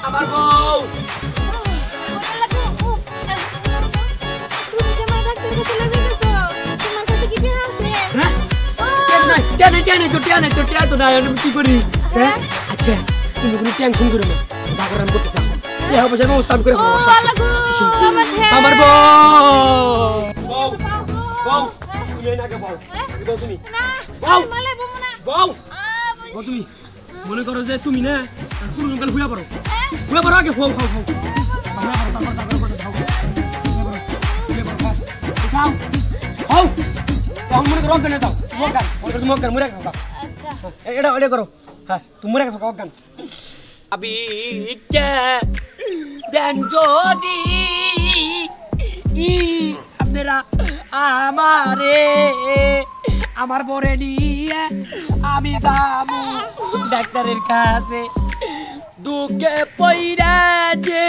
আমার বউ কি করি হ্যাঁ আচ্ছা তুমি কোনো টেনশন করো না বাগরাম করতে চাও ব্যবস্থা করে আমার বউ বউ তুমি এই নাকে বউ বউ তুমি বউ বউ বউ তুমি মনে করো যে তুমি না পুরো লোকাল ঘুরে পড়ো আগে বউ খাও মনে করো অজ্ঞান দাও মজ্ঞান মরে খাও এটা ওটা করো হ্যাঁ তুমি মরে গেছো অজ্ঞান আবি দেন যদি আপনারা আমার পরে নিয়ে আমি যাবো ডাক্তারের কাছে দুঃখে পইরা যে